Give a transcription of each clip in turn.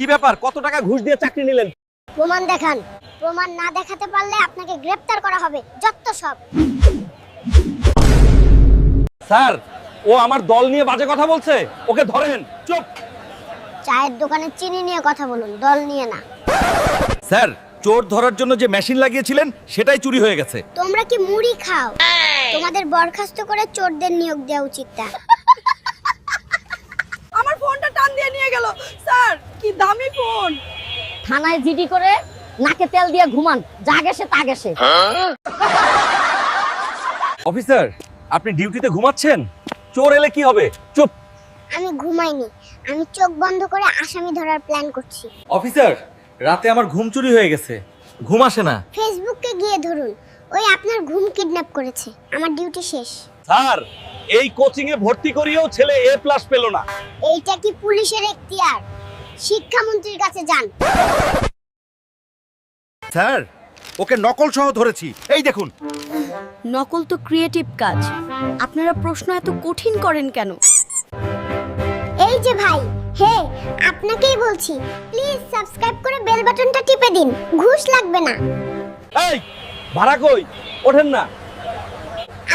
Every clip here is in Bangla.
কি ব্যাপার, কত টাকা ঘুষ দিয়ে চাকরি নিলেন? প্রমাণ দেখান। প্রমাণ না দেখাতে পারলে আপনাকে গ্রেফতার করা হবে। যত সব। স্যার, ও আমার দল নিয়ে বাজে কথা বলছে, ওকে ধরেন। চুপ। চায়ের দোকানে চিনি নিয়ে কথা বলুন, দল নিয়ে না। স্যার, চোর ধরার জন্য যে মেশিন লাগিয়েছিলেন সেটাই চুরি হয়ে গেছে। তোমরা কি মুড়ি খাও? তোমাদের বরখাস্ত করে চোরদের নিয়োগ দেওয়া উচিত। তা আমার ফোনটা টান দিয়ে নিয়ে গেল। স্যার, কি দামি ফোন। থানায় জিডি করে নাকে তেল দিয়ে ঘুমান, যা গেছে তা গেছে। অফিসার, আপনি ডিউটিতে ঘুমাচ্ছেন? চোর এলে কি হবে? চুপ। আমি ঘুমাইনি, আমি চোখ বন্ধ করে আসামি ধরার প্ল্যান করছি। অফিসার, রাতে আমার ঘুম চুরি হয়ে গেছে, ঘুম আসে না। ফেসবুকে গিয়ে ধরুন, ওই আপনার ঘুম কিডন্যাপ করেছে। আমার ডিউটি শেষ। স্যার, এই কোচিং এ ভর্তি করিয়েও ছেলে A+ পেল না। এইটা কি পুলিশের এখতিয়ার? শিক্ষামন্ত্রীর কাছে যান। স্যার, ওকে নকল সহ ধরেছি, এই দেখুন। নকল তো ক্রিয়েটিভ কাজ, আপনারা প্রশ্ন এত কঠিন করেন কেন? এই যে ভাই, হে আপনাকেই বলছি, প্লিজ সাবস্ক্রাইব করে বেল বাটনটা টিপে দিন, ঘুষ লাগবে না। এই, ভাড়া কই? ওঠেন না।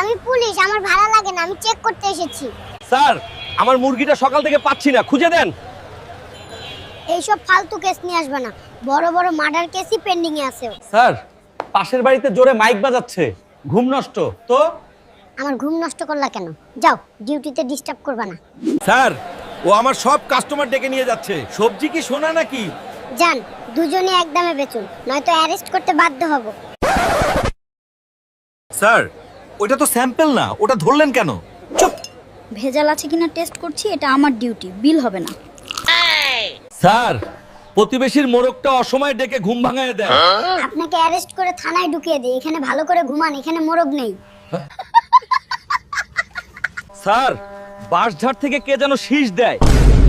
আমি পুলিশ, আমার ভাড়া লাগে না, আমি চেক করতে এসেছি। স্যার, আমার মুরগিটা সকাল থেকে পাচ্ছি না, খুঁজে দেন। এইসব ফালতু কেস নিয়ে আসবে না, বড় বড় মার্ডার কেসই পেন্ডিং এ আছে। স্যার, পাশের বাড়িতে জোরে মাইক বাজাচ্ছে, ঘুম নষ্ট তো। আমার ঘুম নষ্ট করলা কেন? যাও, ডিউটিতে ডিস্টার্ব করবে না। স্যার, ও আমার সব কাস্টমার ডেকে নিয়ে যাচ্ছে। সবজি কি সোনা নাকি? যান, দুজনে একদমে বেচুন, নয়তো অ্যারেস্ট করতে বাধ্য হব। স্যার, ওটা তো স্যাম্পল না, ওটা ধরলেন কেন? চুপ। ভেজাল আছে কিনা টেস্ট করছি, এটা আমার ডিউটি, বিল হবে না। স্যার, প্রতিবেশীর মোরগটা অসময়ে ডেকে ঘুম ভাঙায় দেয়। আপনাকে অ্যারেস্ট করে থানায় ঢুকিয়ে দিই। এখানে ভালো করে ঘুমান, এখানে মোরগ নেই। স্যার, বাঁশঝাড় থেকে কে যেন শীষ দেয়,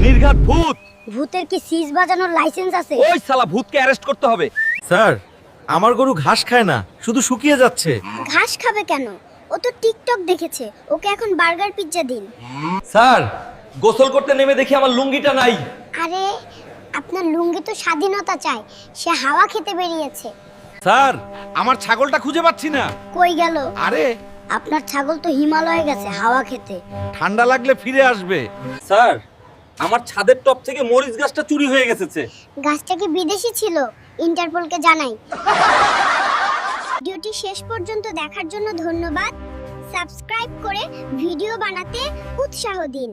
নির্ঘাত ভূত। ভূতের কি সিজ বাজানোর লাইসেন্স আছে? ওই শালা ভূতকে অ্যারেস্ট করতে হবে। স্যার, আমার গরু ঘাস খায় না, শুধু শুকিয়ে যাচ্ছে। ঘাস খাবে কেন? ও তো টিকটক দেখেছে, ওকে এখন বার্গার পিৎজা দিন। স্যার, গোসল করতে নেমে দেখি আমার লুঙ্গিটা নাই। আরে, আপনার লুঙ্গি তো স্বাধীনতা চায়, সে হাওয়া খেতে বেরিয়েছে। স্যার, আমার ছাগলটা খুঁজে পাচ্ছি না। কই গেল? আরে, আপনার ছাগল তো হিমালয়ে গেছে হাওয়া খেতে। ঠান্ডা লাগলে ফিরে আসবে। স্যার, আমার ছাদের টপ থেকে মরিচ গাছটা চুরি হয়ে গেছে। গাছটা কি বিদেশি ছিল? ইন্টারপোলকে জানাই। ভিডিওটি শেষ পর্যন্ত দেখার জন্য ধন্যবাদ। সাবস্ক্রাইব করে ভিডিও বানাতে উৎসাহ দিন।